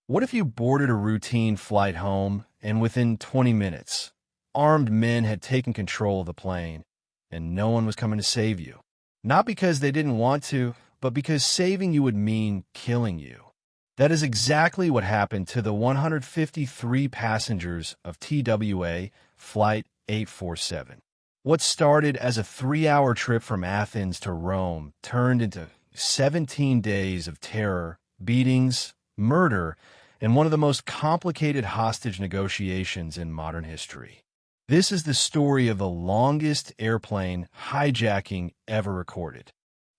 What if you boarded a routine flight home and within 20 minutes, armed men had taken control of the plane and no one was coming to save you? Not because they didn't want to, but because saving you would mean killing you. That is exactly what happened to the 153 passengers of TWA Flight 847. What started as a 3-hour trip from Athens to Rome turned into 17 days of terror, beatings, murder, and one of the most complicated hostage negotiations in modern history. This is the story of the longest airplane hijacking ever recorded.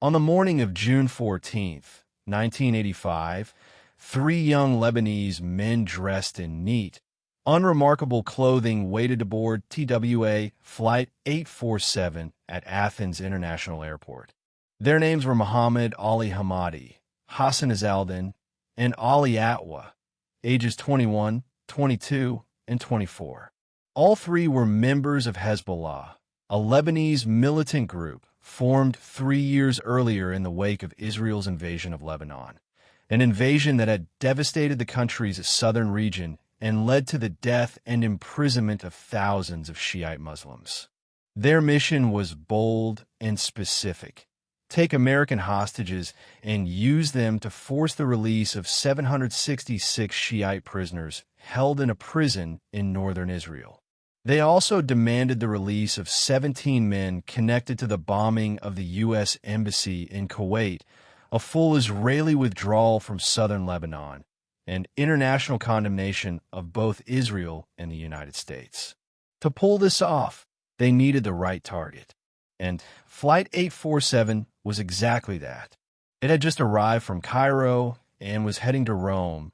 On the morning of June 14th, 1985, three young Lebanese men dressed in neat, unremarkable clothing waited aboard TWA Flight 847 at Athens International Airport. Their names were Muhammad Ali Hamadi, Hassan Azaldin, and Ali Atwa, ages 21, 22, and 24. All three were members of Hezbollah, a Lebanese militant group formed 3 years earlier in the wake of Israel's invasion of Lebanon, an invasion that had devastated the country's southern region and led to the death and imprisonment of thousands of Shiite Muslims. Their mission was bold and specific: take American hostages and use them to force the release of 766 Shiite prisoners held in a prison in northern Israel. They also demanded the release of 17 men connected to the bombing of the U.S. Embassy in Kuwait, a full Israeli withdrawal from southern Lebanon, and international condemnation of both Israel and the United States. To pull this off, they needed the right target. And Flight 847 was exactly that. It had just arrived from Cairo and was heading to Rome,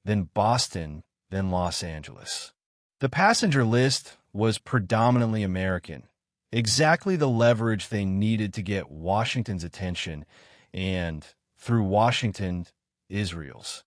then Boston, then Los Angeles. The passenger list was predominantly American, exactly the leverage they needed to get Washington's attention and, through Washington, Israel's.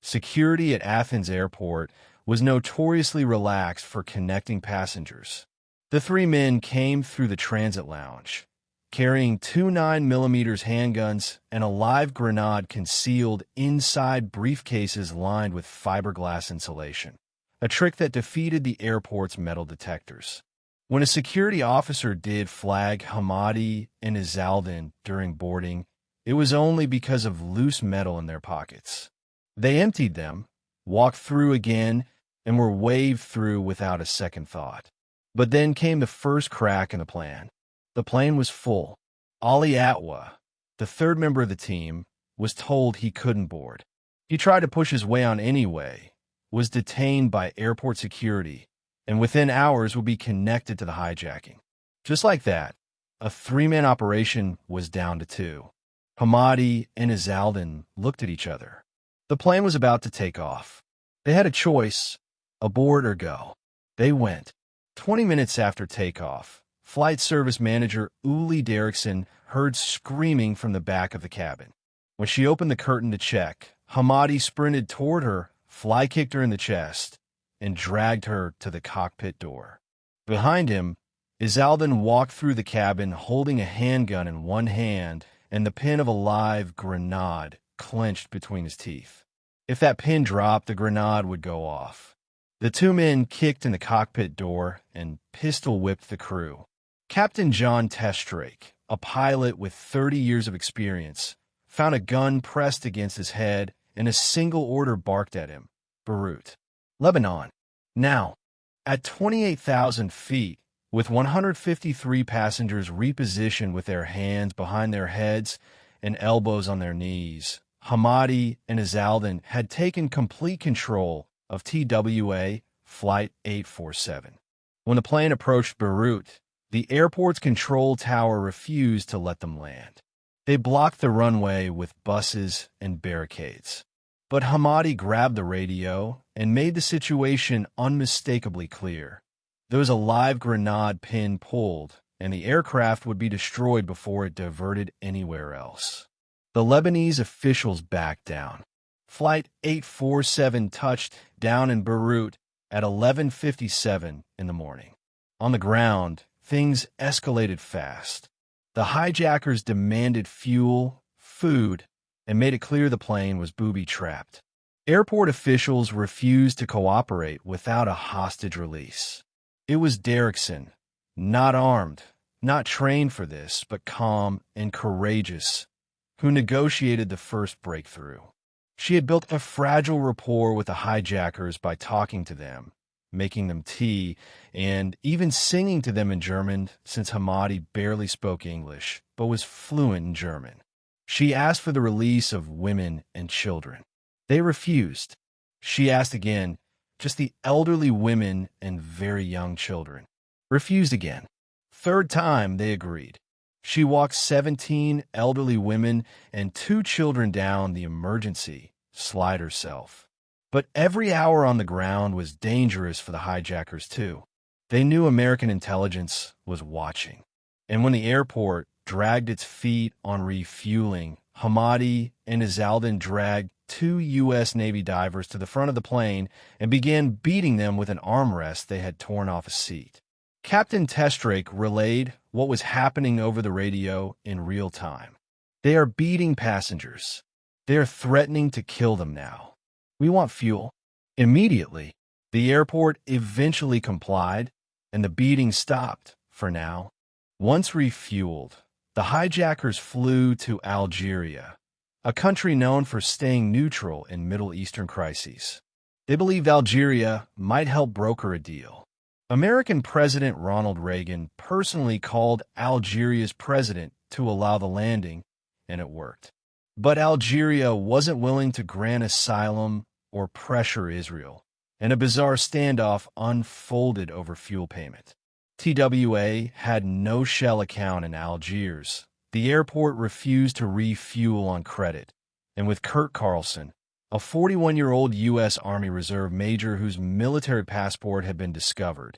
Security at Athens Airport was notoriously relaxed for connecting passengers. The three men came through the transit lounge, carrying two 9mm handguns and a live grenade concealed inside briefcases lined with fiberglass insulation, a trick that defeated the airport's metal detectors. When a security officer did flag Hamadi and Azaldin during boarding, it was only because of loose metal in their pockets. They emptied them, walked through again, and were waved through without a second thought. But then came the first crack in the plan. The plane was full. Ali Atwa, the third member of the team, was told he couldn't board. He tried to push his way on anyway, was detained by airport security, and within hours would be connected to the hijacking. Just like that, a three-man operation was down to two. Hamadi and Azaldin looked at each other. The plane was about to take off. They had a choice, aboard or go. They went. 20 minutes after takeoff, Flight Service Manager Uli Derrickson heard screaming from the back of the cabin. When she opened the curtain to check, Hamadi sprinted toward her, fly-kicked her in the chest, and dragged her to the cockpit door. Behind him, Azaldin walked through the cabin holding a handgun in one hand and the pin of a live grenade clenched between his teeth. If that pin dropped, the grenade would go off. The two men kicked in the cockpit door and pistol-whipped the crew. Captain John Testrake, a pilot with 30 years of experience, found a gun pressed against his head and a single order barked at him: Beirut, Lebanon. Now, at 28,000 feet, with 153 passengers repositioned with their hands behind their heads and elbows on their knees, Hamadi and Azaldin had taken complete control of TWA Flight 847. When the plane approached Beirut, the airport's control tower refused to let them land. They blocked the runway with buses and barricades. But Hamadi grabbed the radio and made the situation unmistakably clear. There was a live grenade pin pulled, and the aircraft would be destroyed before it diverted anywhere else. The Lebanese officials backed down. Flight 847 touched down in Beirut at 11:57 in the morning. On the ground, things escalated fast. The hijackers demanded fuel, food, and made it clear the plane was booby-trapped. Airport officials refused to cooperate without a hostage release. It was Derrickson, not armed, not trained for this, but calm and courageous, who negotiated the first breakthrough. She had built a fragile rapport with the hijackers by talking to them, making them tea, and even singing to them in German, since Hamadi barely spoke English, but was fluent in German. She asked for the release of women and children. They refused. She asked again, just the elderly women and very young children. Refused again. Third time, they agreed. She walked 17 elderly women and 2 children down the emergency slide herself. But every hour on the ground was dangerous for the hijackers, too. They knew American intelligence was watching. And when the airport dragged its feet on refueling, Hamadi and Attendant dragged 2 U.S. Navy divers to the front of the plane and began beating them with an armrest they had torn off a seat. Captain Testrake relayed what was happening over the radio in real time. They are beating passengers. They are threatening to kill them now. We want fuel. Immediately, the airport eventually complied, and the beating stopped for now. Once refueled, the hijackers flew to Algeria, a country known for staying neutral in Middle Eastern crises. They believed Algeria might help broker a deal. American President Ronald Reagan personally called Algeria's president to allow the landing, and it worked. But Algeria wasn't willing to grant asylum or pressure Israel, and a bizarre standoff unfolded over fuel payment. TWA had no shell account in Algiers. The airport refused to refuel on credit, and with Kurt Carlson, a 41-year-old U.S. Army Reserve major whose military passport had been discovered,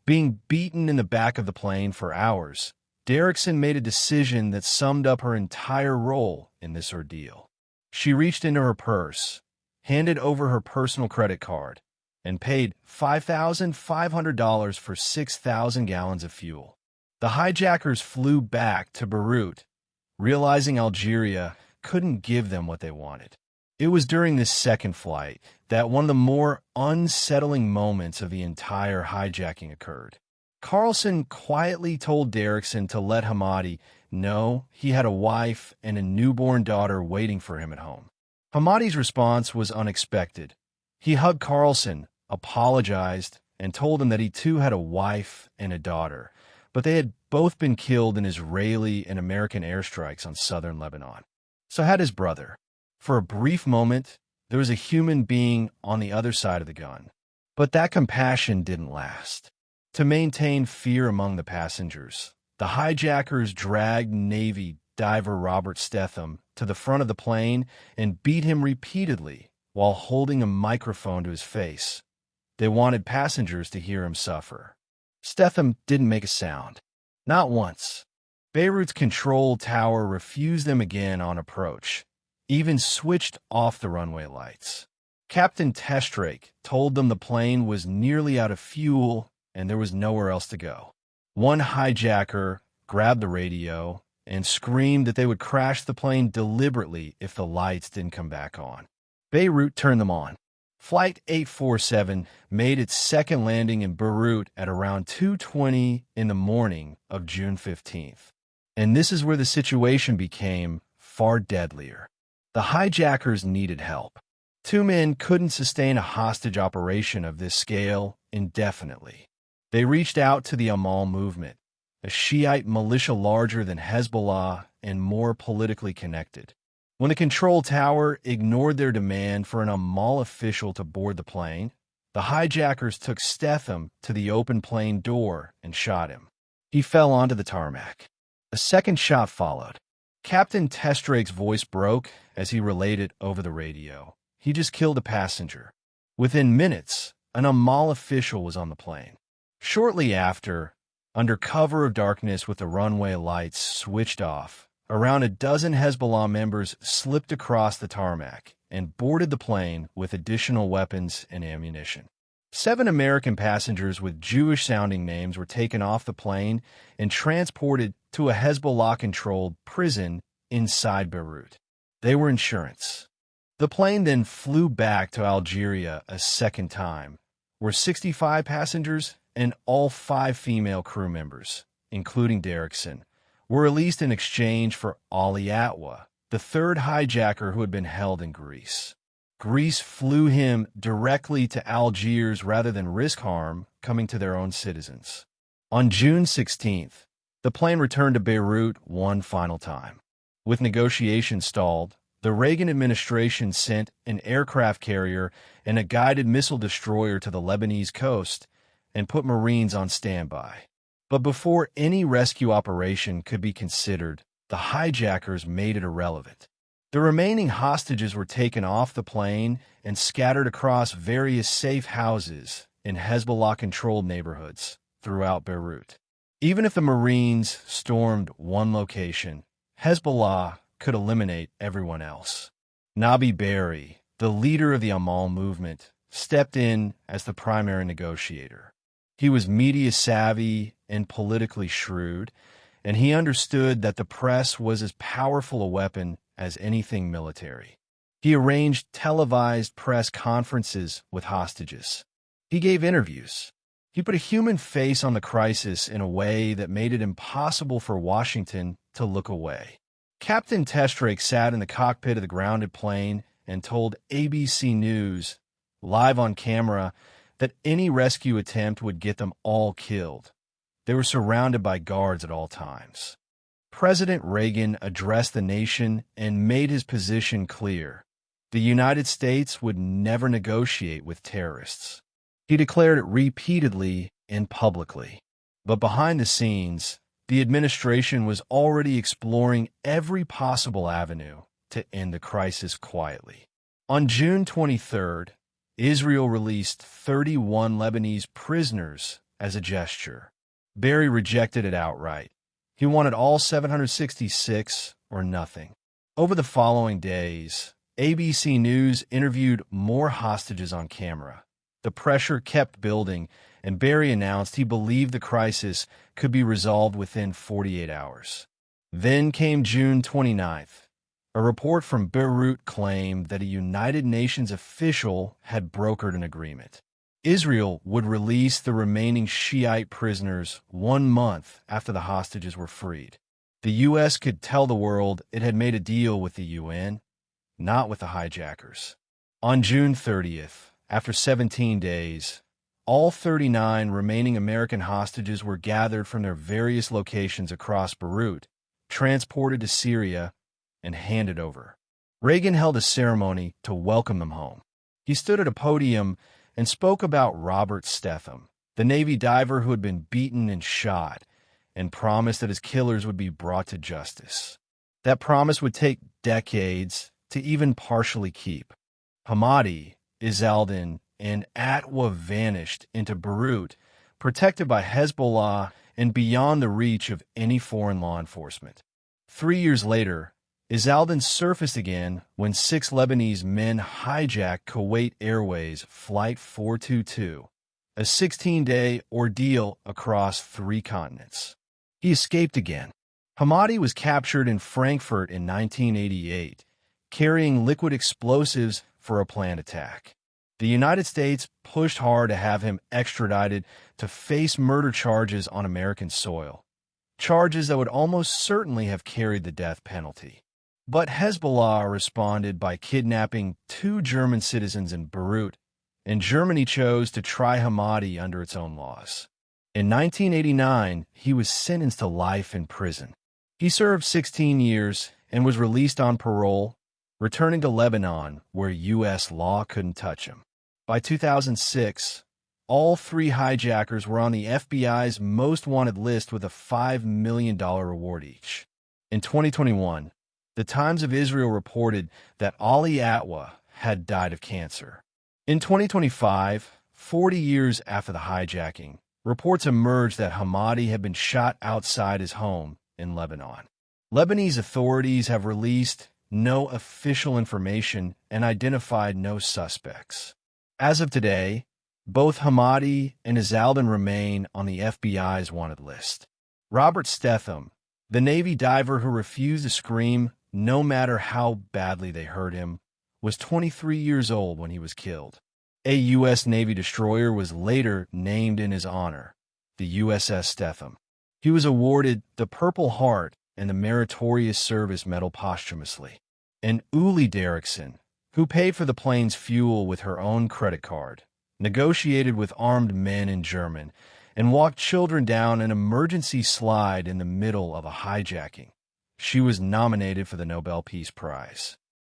being beaten in the back of the plane for hours, Derrickson made a decision that summed up her entire role in this ordeal. She reached into her purse, handed over her personal credit card, and paid $5,500 for 6,000 gallons of fuel. The hijackers flew back to Beirut, realizing Algeria couldn't give them what they wanted. It was during this second flight that one of the more unsettling moments of the entire hijacking occurred. Carlson quietly told Derrickson to let Hamadi know he had a wife and a newborn daughter waiting for him at home. Hamadi's response was unexpected. He hugged Carlson, apologized, and told him that he too had a wife and a daughter, but they had both been killed in Israeli and American airstrikes on southern Lebanon. So had his brother. For a brief moment, there was a human being on the other side of the gun. But that compassion didn't last. To maintain fear among the passengers, the hijackers dragged Navy diver Robert Stetham to the front of the plane and beat him repeatedly while holding a microphone to his face. They wanted passengers to hear him suffer. Stetham didn't make a sound. Not once. Beirut's control tower refused them again on approach, even switched off the runway lights. Captain Testrake told them the plane was nearly out of fuel and there was nowhere else to go. One hijacker grabbed the radio and screamed that they would crash the plane deliberately if the lights didn't come back on. Beirut turned them on. Flight 847 made its second landing in Beirut at around 2:20 in the morning of June 15th. And this is where the situation became far deadlier. The hijackers needed help. 2 men couldn't sustain a hostage operation of this scale indefinitely. They reached out to the Amal movement, a Shiite militia larger than Hezbollah and more politically connected. When the control tower ignored their demand for an Amal official to board the plane, the hijackers took Stetham to the open plane door and shot him. He fell onto the tarmac. A second shot followed. Captain Testrake's voice broke as he relayed over the radio. He just killed a passenger. Within minutes, an Amal official was on the plane. Shortly after, under cover of darkness with the runway lights switched off, around a dozen Hezbollah members slipped across the tarmac and boarded the plane with additional weapons and ammunition. 7 American passengers with Jewish-sounding names were taken off the plane and transported to a Hezbollah-controlled prison inside Beirut. They were insurance. The plane then flew back to Algeria a second time, where 65 passengers and all 5 female crew members, including Derrickson, were released in exchange for Ali Atwa, the third hijacker who had been held in Greece. Greece flew him directly to Algiers rather than risk harm coming to their own citizens. On June 16th, the plane returned to Beirut one final time. With negotiations stalled, the Reagan administration sent an aircraft carrier and a guided missile destroyer to the Lebanese coast and put Marines on standby. But before any rescue operation could be considered, the hijackers made it irrelevant. The remaining hostages were taken off the plane and scattered across various safe houses in Hezbollah-controlled neighborhoods throughout Beirut. Even if the Marines stormed one location, Hezbollah could eliminate everyone else. Nabi Berri, the leader of the Amal movement, stepped in as the primary negotiator. He was media-savvy and politically shrewd, and he understood that the press was as powerful a weapon as anything military. He arranged televised press conferences with hostages. He gave interviews. He put a human face on the crisis in a way that made it impossible for Washington to look away. Captain Testrake sat in the cockpit of the grounded plane and told ABC News, live on camera, that any rescue attempt would get them all killed. They were surrounded by guards at all times. President Reagan addressed the nation and made his position clear. The United States would never negotiate with terrorists. He declared it repeatedly and publicly. But behind the scenes, the administration was already exploring every possible avenue to end the crisis quietly. On June 23rd, Israel released 31 Lebanese prisoners as a gesture. Berri rejected it outright. He wanted all 766 or nothing. Over the following days, ABC News interviewed more hostages on camera. The pressure kept building, and Berri announced he believed the crisis could be resolved within 48 hours. Then came June 29th. A report from Beirut claimed that a United Nations official had brokered an agreement. Israel would release the remaining Shiite prisoners 1 month after the hostages were freed. The U.S. could tell the world it had made a deal with the UN, not with the hijackers. On June 30th, after 17 days, all 39 remaining American hostages were gathered from their various locations across Beirut, transported to Syria, and handed over. Reagan held a ceremony to welcome them home. He stood at a podium and spoke about Robert Stetham, the Navy diver who had been beaten and shot, and promised that his killers would be brought to justice. That promise would take decades to even partially keep. Hamadi, Izaldin, and Atwa vanished into Beirut, protected by Hezbollah and beyond the reach of any foreign law enforcement. 3 years later, Izaldin surfaced again when 6 Lebanese men hijacked Kuwait Airways Flight 422, a 16-day ordeal across 3 continents. He escaped again. Hamadi was captured in Frankfurt in 1988, carrying liquid explosives for a planned attack. The United States pushed hard to have him extradited to face murder charges on American soil, charges that would almost certainly have carried the death penalty. But Hezbollah responded by kidnapping 2 German citizens in Beirut, and Germany chose to try Hamadi under its own laws. In 1989, he was sentenced to life in prison. He served 16 years and was released on parole, returning to Lebanon, where U.S. law couldn't touch him. By 2006, all 3 hijackers were on the FBI's most wanted list with a $5 million reward each. In 2021, the Times of Israel reported that Ali Atwa had died of cancer. In 2025, 40 years after the hijacking, reports emerged that Hamadi had been shot outside his home in Lebanon. Lebanese authorities have released no official information and identified no suspects. As of today, both Hamadi and Izaldin remain on the FBI's wanted list. Robert Stetham, the Navy diver who refused to scream no matter how badly they hurt him, was 23 years old when he was killed. A U.S. Navy destroyer was later named in his honor, the USS Stefan. He was awarded the Purple Heart and the Meritorious Service Medal posthumously. And Uli Derrickson, who paid for the plane's fuel with her own credit card, negotiated with armed men in Germany, and walked children down an emergency slide in the middle of a hijacking. She was nominated for the Nobel Peace Prize.